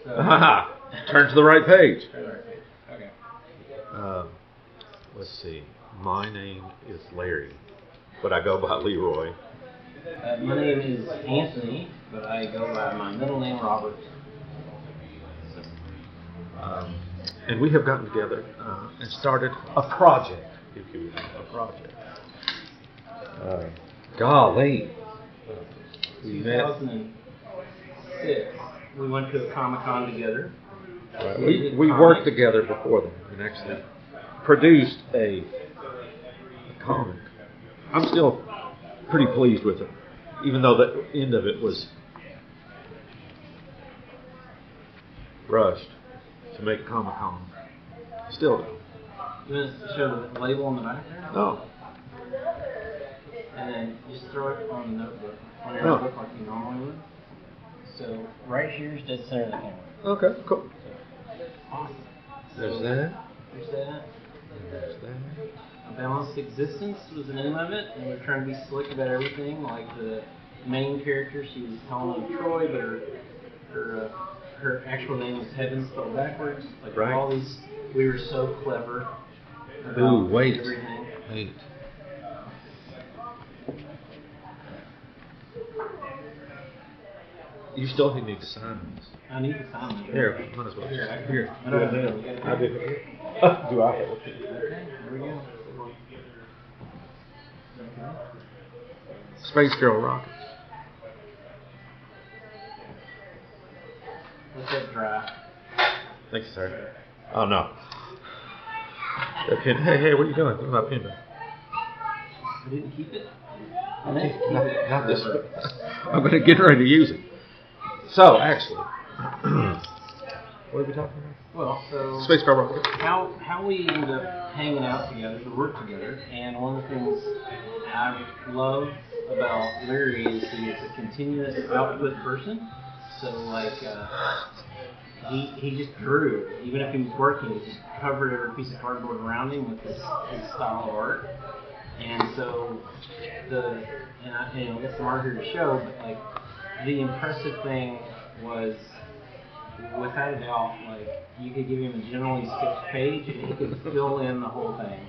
So, turn to the right page. Okay. Let's see. My name is Larry, but I go by Leroy. My name is Anthony, but I go by my middle name, Robert. And we have gotten together and started a project, if you will, a project. Golly. We met. 2006, we went to a Comic-Con together. Right. We worked together before then and actually produced a comic. I'm still pretty pleased with it, even though the end of it was rushed to make Comic-Con. Still. You want to show the label on the back there? No. And then just throw it on the notebook, on your notebook like you normally would. So right here is dead center of the camera. Okay, cool. Awesome. There's that. There's that. There's that. A Balanced Existence was the name of it, and we're trying to be slick about everything. Like the main character, she was Helena Troy, but her actual name was Heaven spelled backwards. Like right. All these, we were so clever. Ooh, wait. Everything. Wait. You still need to sign this. I need to sign it. Here, might as well. Here. I do. Do I have it? Okay, here we go. Space Girl Rockets. Let that dry. Thank you, sir. Oh, no. That pin. Hey, what are you doing? Where's my pin? I didn't keep it. Not this. I'm going to get ready to use it. So, actually, what are we talking about? Well, so Space Girl Rocket. How we ended up hanging out together, to work together, and one of the things I love about Larry is he is a continuous output person. So like he just drew, even if he was working, he just covered every piece of cardboard around him with his style of art. And so it's hard here to show, but like the impressive thing was, without a doubt, like you could give him a generally sketched page and he could fill in the whole thing.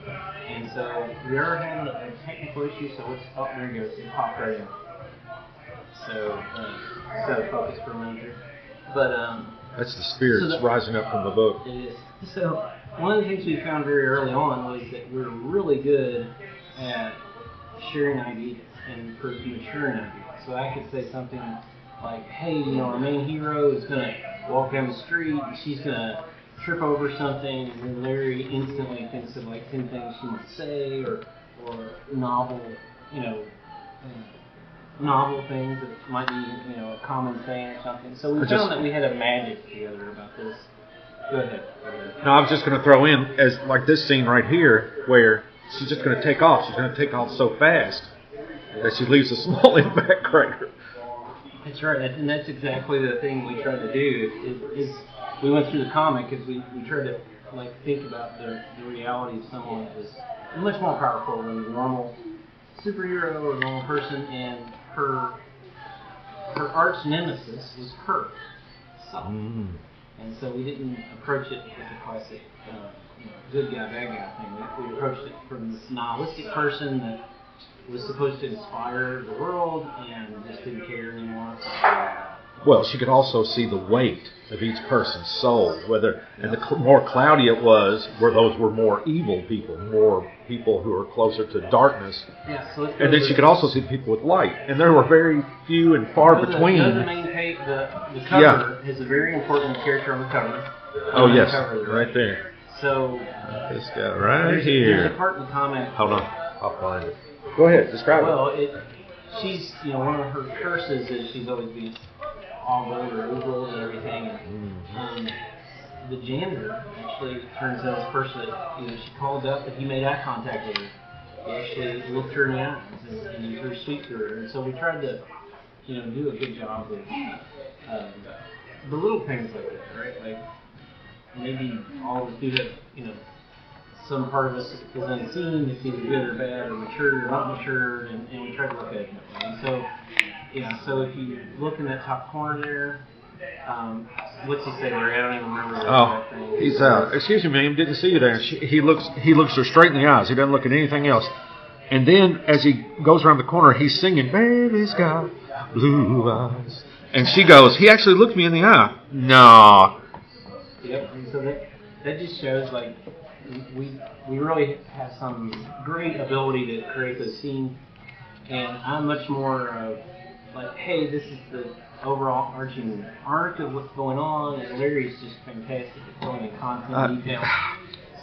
And so we are having a technical issue, so there it goes, it popped right in. So focus for a minute. But that's the spirit that's rising up from the book. It is. So one of the things we found very early on was that we were really good at sharing ideas and maturing ideas. So I could say something like, hey, our main hero is going to walk down the street and she's going to trip over something, and then Larry instantly thinks of like 10 things she might say, or novel things that might be, a common thing or something. So we found that we had a magic together about this. Go ahead. No, I was just going to throw in, as like this scene right here, where she's just going to take off. She's going to take off so fast that she leaves a small impact crater. That's right, and that's exactly the thing we tried to do. Is we went through the comic because we tried to like think about the reality of someone that was much more powerful than the normal superhero or normal person, and her arch nemesis was her. So, and so we didn't approach it with the classic good guy, bad guy thing. We approached it from this nihilistic person that was supposed to inspire the world and just didn't care anymore. Well, she could also see the weight of each person's soul, and the more cloudy it was, where those were more evil people, more people who are closer to darkness. Yeah, so and then she could also see people with light, and there were very few and far between. The main page, the cover is a very important character on the cover. Oh yes, right there. So this guy right here. There's a part in the comment. Hold on, I'll find it. Go ahead, describe it. Well, she's one of her curses is she's always being all over and everything. And, the janitor actually turns out this person that she called up and he made eye contact with her. He actually looked her in the eyes and he was very sweet to her. And so we tried to do a good job of the little things like that, right? Like maybe all of us do that. Some part of us is unseen. It's either good or bad, or mature or not mature, and we try to look at it that way. And so, so if you look in that top corner there, What's he say, Larry? I don't even remember the Oh, exact thing. he's excuse me, ma'am, didn't see you there. He looks her straight in the eyes. He doesn't look at anything else. And then as he goes around the corner, he's singing, "Baby's got blue eyes." And she goes, "He actually looked me in the eye." No. Yep. And so that just shows like we really have some great ability to create those scenes. And I'm much more of like, hey, this is the overall arching arc of what's going on, and Larry's just fantastic at going in content detail.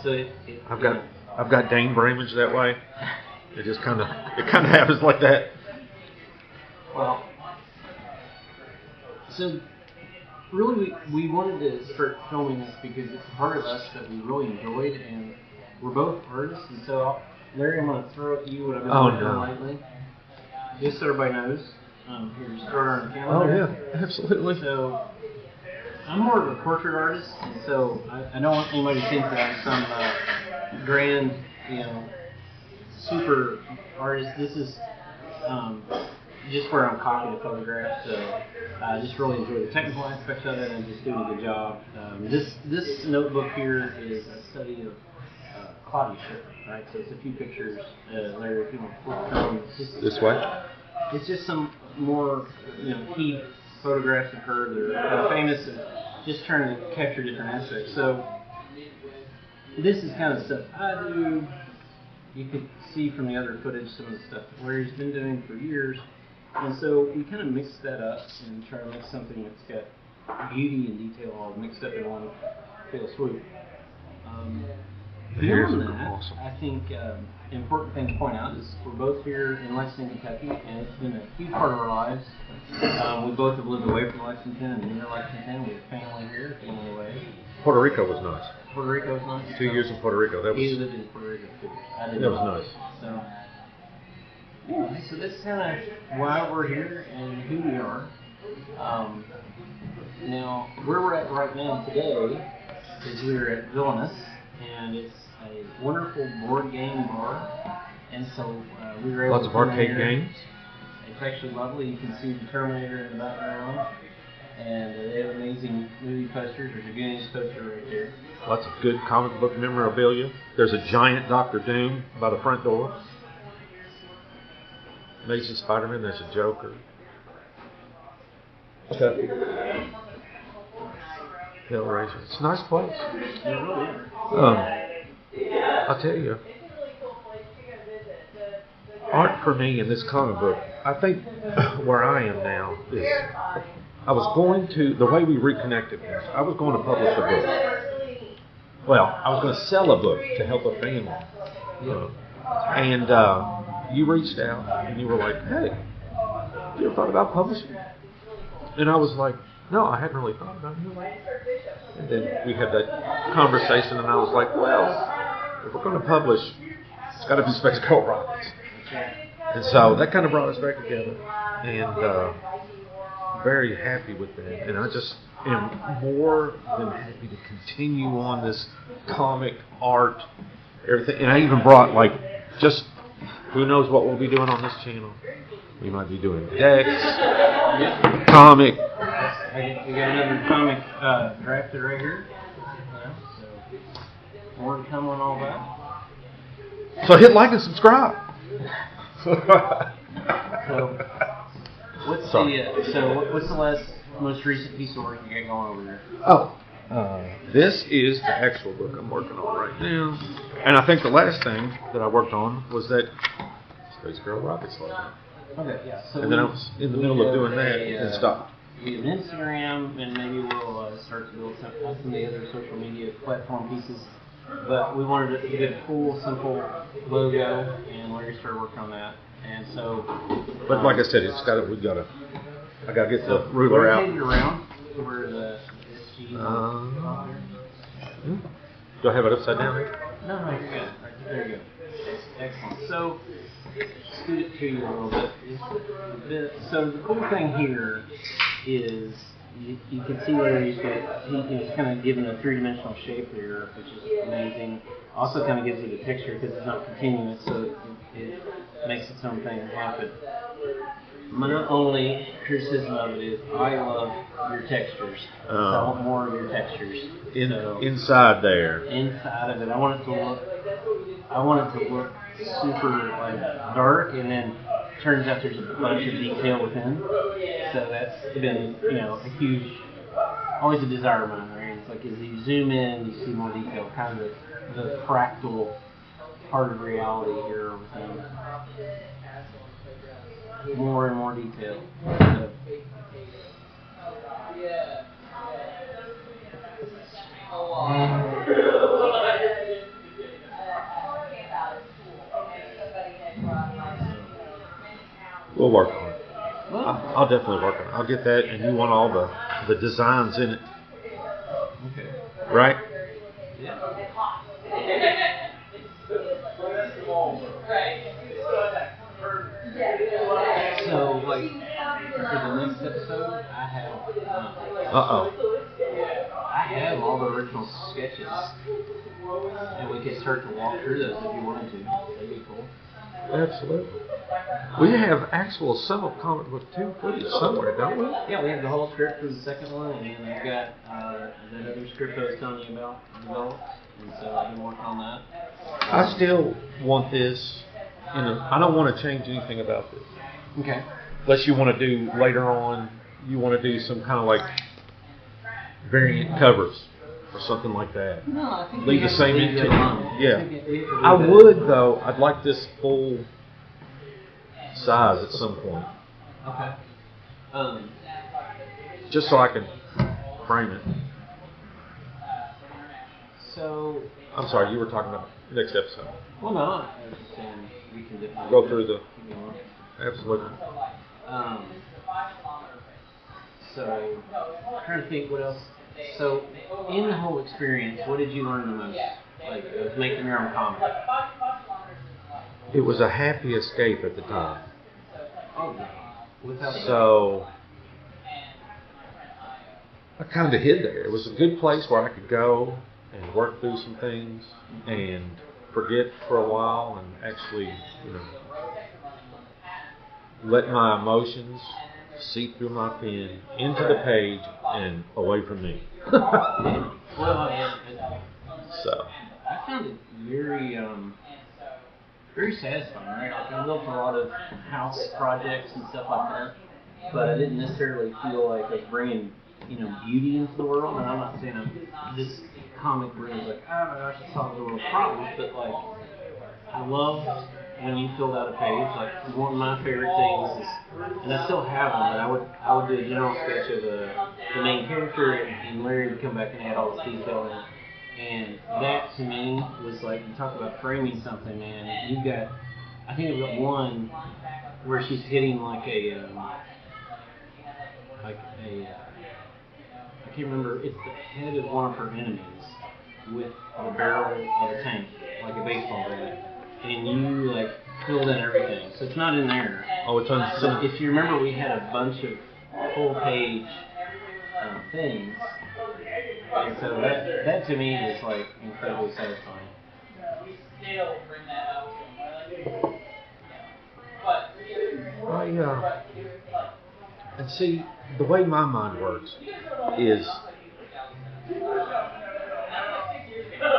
So I've got Dane Bramage that way. It just kind of happens like that. Well, so really we wanted to start filming this because it's a part of us that we really enjoyed, and we're both artists, and so Larry, I'm going to throw at you what I've been working on lately. Just so everybody knows. Here, just throw it on the camera. Oh, yeah, absolutely. So, I'm more of a portrait artist, and so I don't want anybody to think that I'm some grand, super artist. This is just where I'm copying a photograph, so I just really enjoy the technical aspects of it and just doing a good job. This notebook here is a study of cloudy shipping, right? So it's a few pictures. Larry, if you want to flip them, this way. It's just some more, key photographs of her that are famous and just trying to capture different aspects. So this is kind of stuff I do. You could see from the other footage some of the stuff that Larry's been doing for years. And so we kind of mix that up and try to make something that's got beauty and detail all mixed up in one fell swoop. Beyond that, awesome. I think important thing to point out is we're both here in Lexington, Kentucky, and it's been a huge part of our lives. We both have lived away from Lexington and near Lexington. We have family here, family away. Puerto Rico was nice. Puerto Rico was nice. 2 years in Puerto Rico. He lived in Puerto Rico 2 years. I didn't. That was nice. So that's kind of why we're here and who we are. Now, where we're at right now today is we're at Villainous, and it's a wonderful board game bar. And so we were able lots to of arcade games. It's actually lovely. You can see the Terminator in the background, and they have amazing movie posters. There's a Goonies poster right there. Lots of good comic book memorabilia. There's a giant Dr. Doom by the front door. Amazing Spider-Man. There's a Joker. Okay. Hellraiser. It's a nice place. I'll tell you, art for me in this comic book, I think where I am now is I was going to, the way we reconnected was, I was going to publish a book. Well, I was going to sell a book to help a family. And you reached out and you were like, "Hey, you ever thought about publishing?" And I was like, "No, I hadn't really thought about it." And then we had that conversation, and I was like, "Well, if we're going to publish, it's got to be Space Girl Rockets." And so that kind of brought us back together, and very happy with that. And I just am more than happy to continue on this comic art, everything. And I even brought just who knows what we'll be doing on this channel. We might be doing decks, comic. We got another comic drafted right here. So more to come on all that. So hit like and subscribe. So what's the most recent piece of work you got going over there? This is the actual book I'm working on right now. And I think the last thing that I worked on was that Space Girl Rockets logo. Okay, yeah. So and then I was in the middle of doing that and stopped. We have an Instagram, and maybe we'll start to build some of the other social media platform pieces. But we wanted to get a cool, simple logo, and Larry started working on that. And so, but like I said, I gotta get the ruler out. Around where the SG. Do I have it upside down here? No, you're good. Right, there you go. Excellent. So, scoot it to you a little bit. So the cool thing here is you can see where he's kind of given a three-dimensional shape here, which is amazing. Also kind of gives it a texture because it's not continuous, so it makes its own thing happen. My only criticism of it is I love your textures. So I want more of your textures. Inside there. Inside of it, I want it to look super like dark, and then turns out there's a bunch of detail within. So that's been a huge, always a desire of mine. Right? It's like as you zoom in, you see more detail. Kind of the fractal part of reality here within. More and more detail. So. We'll work on it. I'll definitely work on it. I'll get that, and you want all the designs in it. Okay. Right? Yeah. So, like, for the next episode, I have all the original sketches, and we could start to walk through those if you wanted to. That'd be cool. Absolutely. We have actual comic book 2 footage somewhere, don't we? Yeah, we have the whole script for the second one, and then I've got that other script I was telling you about developed, and so I've been working on that. I still want this. I don't want to change anything about this. Okay. Unless you want to do later on, you want to do some kind of like variant covers or something like that. No, I think leave the same leave it alone. Yeah. I would though. I'd like this full size at some point. Okay. Just so I can frame it. So. I'm sorry, you were talking about the next episode. Well, no, I was just saying we can definitely go through the. Absolutely. So, I'm trying to think what else. So, in the whole experience, what did you learn the most? Like, of making your own comic? It was a happy escape at the time. Oh, without so, I kind of hid there. It was a good place where I could go and work through some things and forget for a while and actually, let my emotions seep through my pen into the page and away from me. So I found it very, very satisfying. Right? Like I built a lot of house projects and stuff like that, but I didn't necessarily feel like I was bringing, beauty into the world. And I'm not saying this comic brings like, oh my gosh, it solves the world's problems, but like I loved when you filled out a page. Like one of my favorite things is, and I still have them, but I would do a general sketch of the main character, and Larry would come back and add all this detail in. And that to me was like, you talk about framing something, man. You've got, I think I've got one where she's hitting like I can't remember. It's the head of one of her enemies with the barrel of a tank, like a baseball bat. And you like filled in everything, so it's not in there. Oh, it's on. So if you remember, we had a bunch of full page things, and so that to me is like incredibly satisfying. And see, the way my mind works is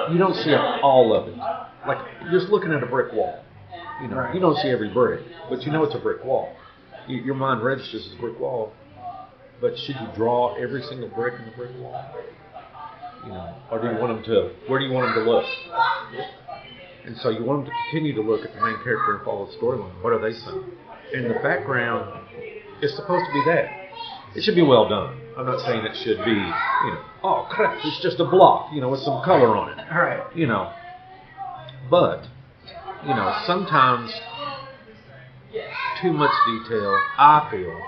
you don't see all of it. Like, you're just looking at a brick wall. Right. You don't see every brick, but you know it's a brick wall. Your mind registers as a brick wall, but should you draw every single brick in the brick wall? Or do you want them to, where do you want them to look? And so you want them to continue to look at the main character and follow the storyline. What are they saying? And the background is supposed to be that. It should be well done. I'm not saying it should be, oh crap, it's just a block, with some color on it. All right. But, sometimes too much detail, I feel,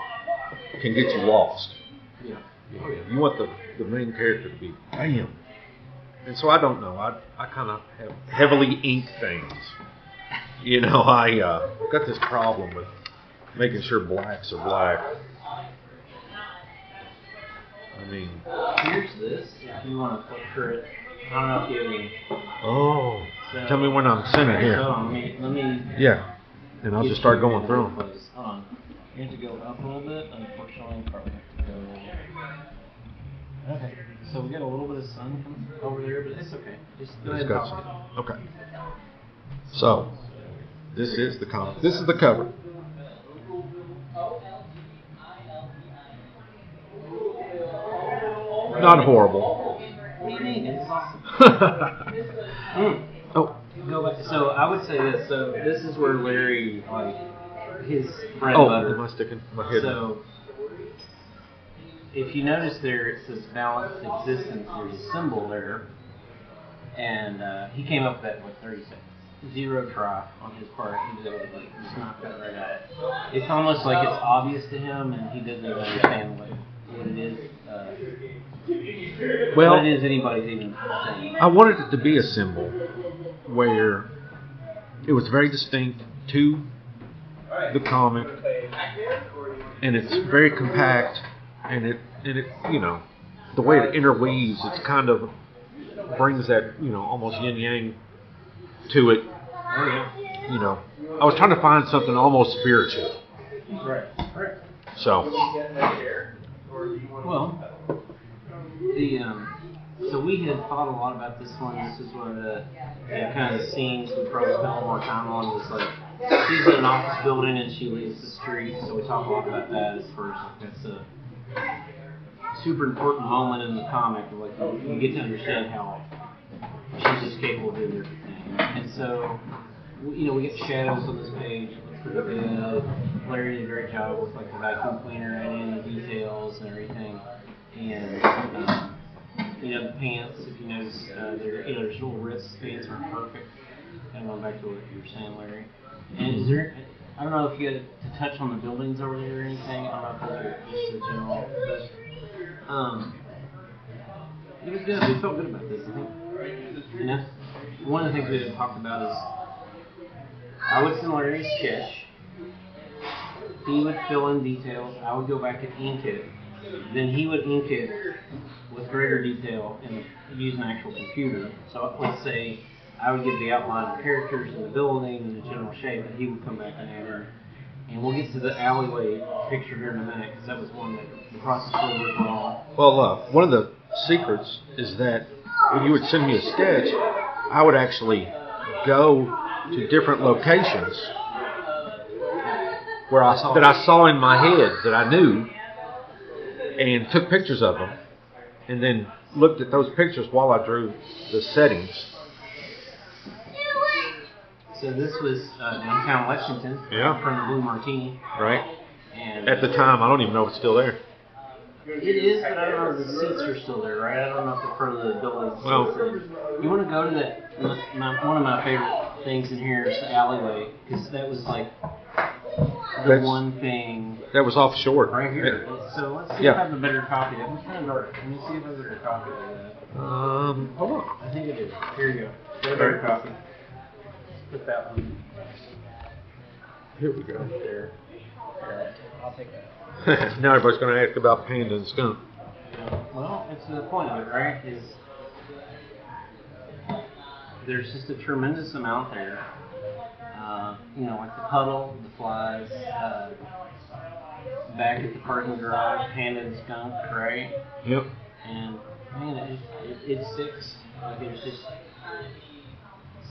can get you lost. Yeah. You want the main character to be bam. And so I don't know. I kind of have heavily inked things. I got this problem with making sure blacks are black. I mean, here's this. If you want to picture it, I don't know if you have any. Oh, so, tell me when I'm sending here. So let me. Yeah, and I'll just start going through them. Hold on. You have to go up a little bit. Unfortunately, you probably have to go. Okay. So we got a little bit of sun coming over there, but it's okay. Just go ahead and talk. Okay. So, this is the comic. This is the cover. Not horrible. What do you mean? It's awesome. Oh. Go back. So I would say this. So this is where Larry, like, his bread and butter. Am I sticking my head? So if you notice there, it says balanced existence. There's a symbol there, and he came up with that in like 30 seconds. Zero try on his part. He was able to just knock that right at it. It's almost like it's obvious to him, and he doesn't even understand what it is. What it is anybody's even saying. I wanted it to be a symbol where it was very distinct to the comic, and it's very compact, and it you know, the way it interweaves, it kind of brings that, you know, almost yin yang to it. Oh yeah. You know, I was trying to find something almost spiritual. Right. So. Well, so we had thought a lot about this one. This is one of the kind of the scenes we probably spent a little more time on. Was like she's in an office building and she leaves the street. So we talk a lot about that as first. That's a super important moment in the comic. Like you get to understand how she's just capable of doing everything. And so, you know, we get shadows on this page. It looks pretty good. Larry did a great job with like the vacuum cleaner and the details and everything. And you know, the pants, if you notice, there's little wrist pants are perfect. Kind of going back to what you were saying, Larry. And is there, I don't know if you had to touch on the buildings over there or anything. I don't know if those are just a general. It was good. We felt good about this, I think. And that's one of the things we had talked about is I would send Larry's sketch. He would fill in details. I would go back and ink it. Then he would ink it with greater detail and use an actual computer. So let's say I would give the outline of characters and the building and the general shape, and he would come back and add in. And we'll get to the alleyway picture here in a minute, because that was one that the process really was wrong. Well, one of the secrets is that when you would send me a sketch, I would actually go to different locations where I saw in my head that I knew, and took pictures of them, and then looked at those pictures while I drew the settings. So this was downtown Lexington, yeah, from the Blue Martini. Right. And at the time, I don't even know if it's still there. It is, but I don't know if the seats are still there, right? I don't know if the front of the building is still there. You want to go to that? One of my favorite things in here is the alleyway, because that was like the one thing. That was offshore. Right here. So let's see if I have a better copy. It was kind of dark. Let me see if I have a better copy of that. Hold on. I think it is. Here you go. Got a better copy. Put that one. Here we go. Right there. I'll take that. Now everybody's going to ask about Panda and Skunk. Well, it's the point of it, right? Is there's just a tremendous amount there. You know, like the puddle, the flies, back at the parking garage, Panda and Skunk, right? Yep. And man, it sticks. Like there's just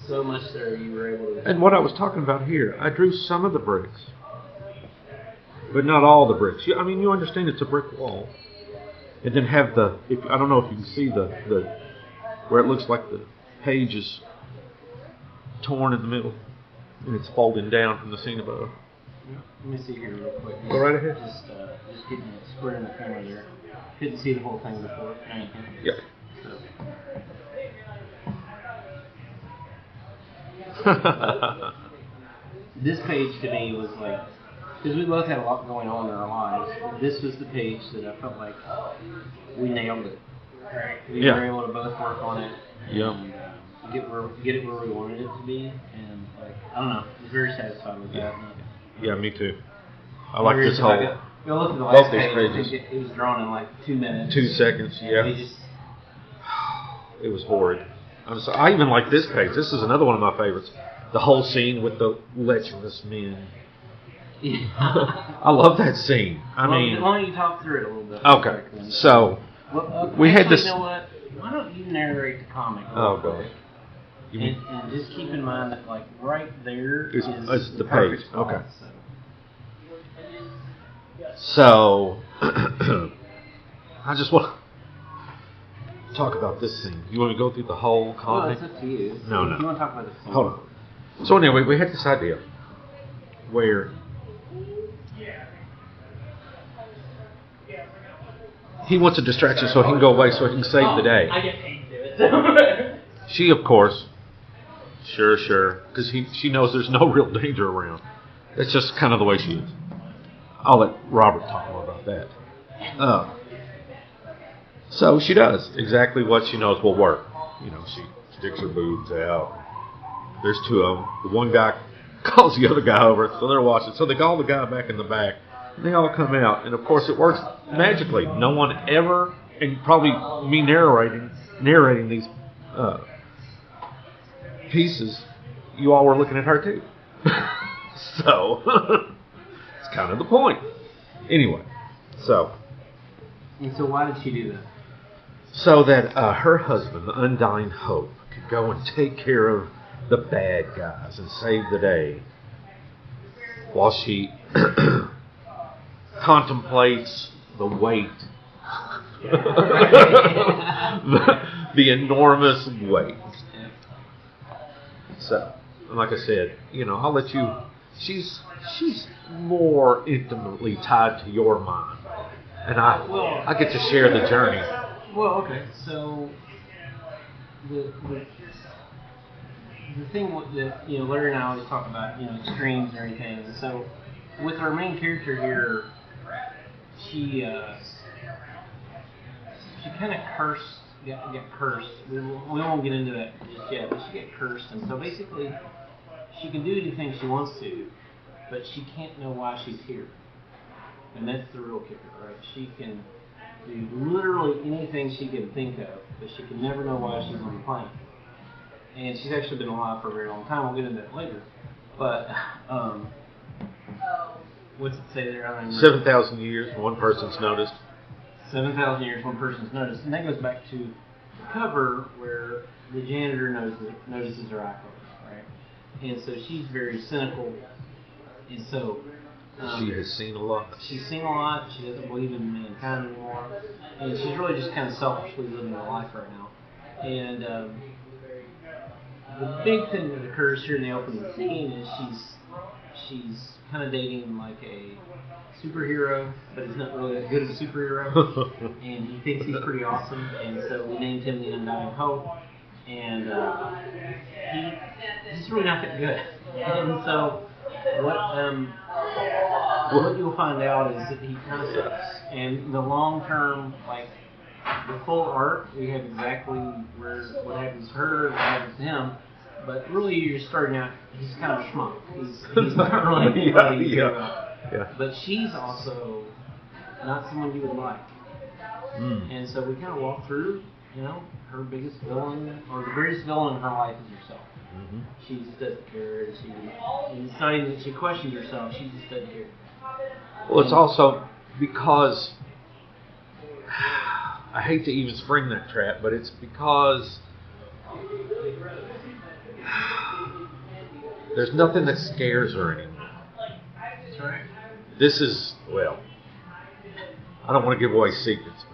so much there you were able to. And what I was talking about here, I drew some of the bricks, but not all the bricks. I mean, you understand it's a brick wall, and then have I don't know if you can see the where it looks like the page is torn in the middle, and it's folding down from the scene above. Yeah. Let me see here real quick. Go right ahead. Just getting it square in the camera there. Couldn't see the whole thing before. Yep. So. This page to me was like, because we both had a lot going on in our lives, but this was the page that I felt like we nailed it. Right? We were able to both work on it and get it where we wanted it to be, and like I don't know, I was very satisfied with that. Yeah, me too. I like this whole. Go look at the last page. I think it was drawn in like 2 minutes. 2 seconds. Yeah. It was horrid. I even like this page. This is another one of my favorites. The whole scene with the lecherous men I love that scene. I mean, why don't you talk through it a little bit? Okay, so we had this. You know what? Why don't you narrate the comic? Oh, God. And just keep in mind that, like, right there is the page. Spot, okay. So, I just want to talk about this scene. You want to go through the whole comic? Well, it's up to you. No. You want to talk about this scene? Hold on. So anyway, we had this idea where he wants a distraction so he can go away so he can save the day. I get paid to do it. She, of course, sure, because she knows there's no real danger around. That's just kind of the way she is. I'll let Robert talk more about that. So she does exactly what she knows will work. You know, she sticks her boobs out. There's two of them. The one guy calls the other guy over, so they're watching. So they call the guy back in the back, and they all come out. And, of course, it works magically. No one ever, and probably me narrating these pieces, you all were looking at her, too. So, it's kind of the point. Anyway, so. And so why did she do that? So that her husband, the undying hope, could go and take care of the bad guys and save the day while she contemplates the weight, the enormous weight. So, like I said, you know, I'll let you. She's more intimately tied to your mind, and I get to share the journey. Well, okay, so the thing that, you know, Larry and I always talk about, you know, extremes and everything. So with our main character here, she kind of got cursed. We won't get into that just yet, but she got cursed, and so basically she can do anything she wants to, but she can't know why she's here. And that's the real kicker, right? She can do literally anything she can think of, but she can never know why she's on the planet. And she's actually been alive for a very long time. We'll get into that later. But, what's it say there? 7,000 years, one person's noticed. 7,000 years, one person's noticed. And that goes back to the cover where the janitor notices her eye color, right? And so she's very cynical. And so she has seen a lot. She's seen a lot. She doesn't believe in mankind anymore. And she's really just kind of selfishly living her life right now. And the big thing that occurs here in the opening scene is she's kind of dating like a superhero, but he's not really as good as a superhero. And he thinks he's pretty awesome. And so we named him the Undying Hope. And he's really not that good. And so what you'll find out is that he kind of sucks. And the long term, like the full arc, we have exactly what happens to her, what happens to him. But really, you're starting out. He's kind of a schmuck. He's not really anybody you care about. Yeah. But she's also not someone you would like. And so we kind of walk through. You know, her biggest villain, or the greatest villain in her life, is herself. Mm-hmm. She just doesn't care. And it's not even that she questions herself. She just doesn't care. Well, it's also because I hate to even spring that trap, but it's because there's nothing that scares her anymore. That's right. This is, well, I don't want to give away secrets.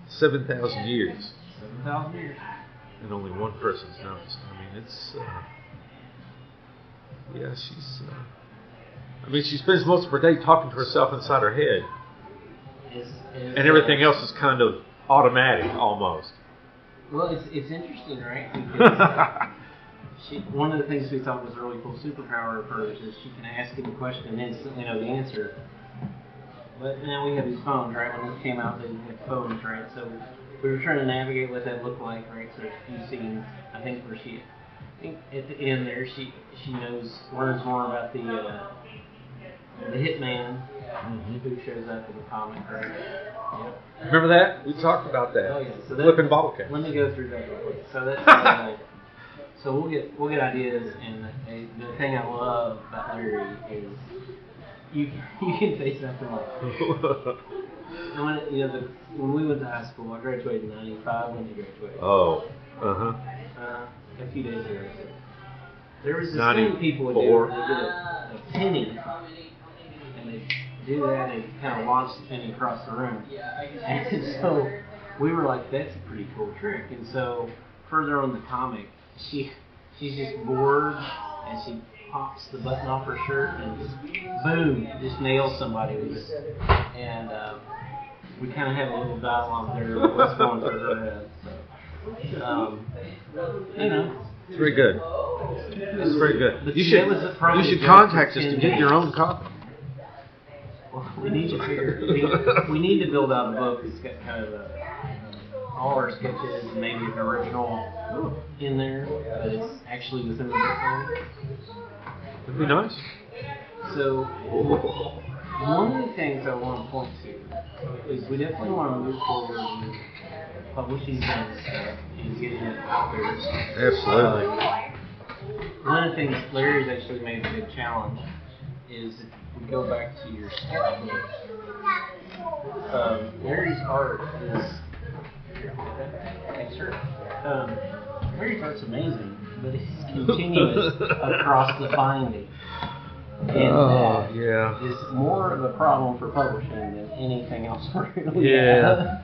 7,000 years. 7,000 years. And only one person's noticed. I mean, it's, she spends most of her day talking to herself inside her head. And everything else is kind of automatic, almost. Well, it's interesting, right? Because one of the things we thought was a really cool superpower of hers is she can ask any question and instantly know the answer. But now we have these phones, right? When this came out, they had phones, right? So we were trying to navigate what that looked like, right? So there's a few scenes, I think at the end there, she learns more about the hitman who shows up in the comic, right? Yep. Remember that? We talked about that. Oh yeah. So flipping bottle caps. Let me go through that real quick. So that's So we'll get ideas, and the thing I love about Larry is you can say something like, when we went to high school, I graduated in '95. When did you graduate? Oh, a few days ago. There was this thing people would do. They get a penny, and they do that and kind of launch the penny across the room. And so we were like, that's a pretty cool trick. And so further on in the comic, she's just bored, and she pops the button off her shirt and just boom, just nails somebody with it. And we kind of have a little dialogue there of what's going through her head. So, it's very good. It's very good. You should contact us to get your own copy. Well, we need to build out a book that's got kind of all our sketches and maybe an original in there, but it's actually within the book. That'd be nice. So, one of the things I want to point to is we definitely want to move forward with publishing some stuff and getting it out there. Absolutely. One of the things Larry's actually made a big challenge is if we go back to your sketchbook. Larry's art is Larry's art's amazing, but it's continuous across the binding. And is more of a problem for publishing than anything else really have.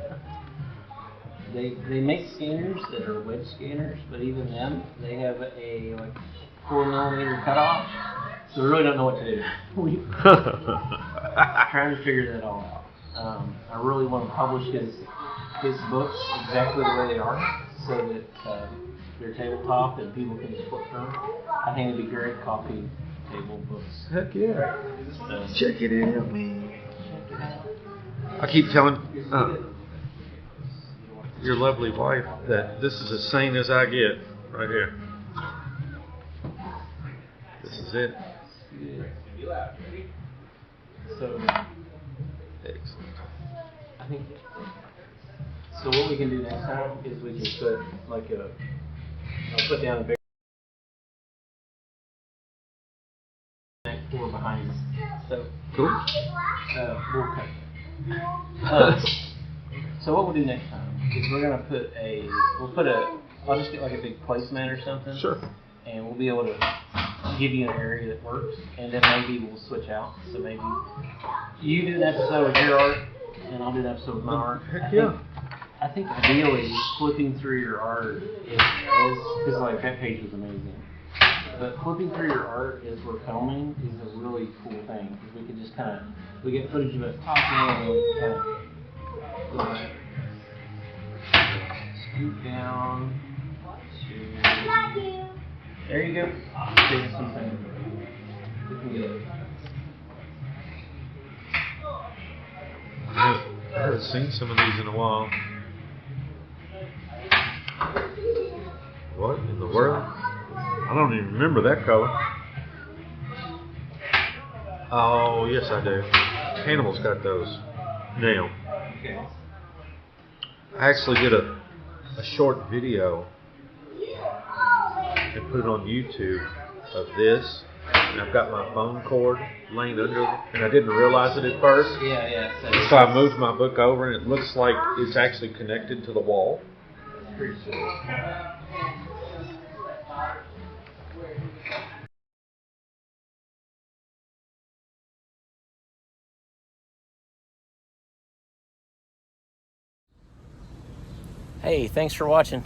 They make scanners that are wedge scanners, but even them, they have a 4mm cutoff, so we really don't know what to do. We're trying to figure that all out. I really want to publish his books exactly the way they are, so that they're tabletop and people can just flip through them. I think it'd be great coffee table books. Heck yeah. So, check it out, man. I keep telling your lovely wife that this is as sane as I get right here. This is it. So, excellent. I think. So what we can do next time is we can put I'll put down a big door behind us. So cool. We'll cut. So what we'll do next time is we're gonna I'll just get like a big placemat or something. Sure. And we'll be able to give you an area that works, and then maybe we'll switch out. So maybe you do an episode with your art, and I'll do an episode with my art. Heck yeah. I think ideally flipping through your art because like that page was amazing. But flipping through your art as we're filming is a really cool thing because we can just we get footage of us talking and we kind of go back, scoot down to. There you go. There's something we can get. I haven't seen some of these in a while. What in the world? I don't even remember that color. Oh, yes I do. Hannibal's got those now. Okay. I actually did a short video and put it on YouTube of this. And I've got my phone cord laying under it, and I didn't realize it at first. Yeah. So I moved my book over, and it looks like it's actually connected to the wall. Pretty cool. Hey, thanks for watching.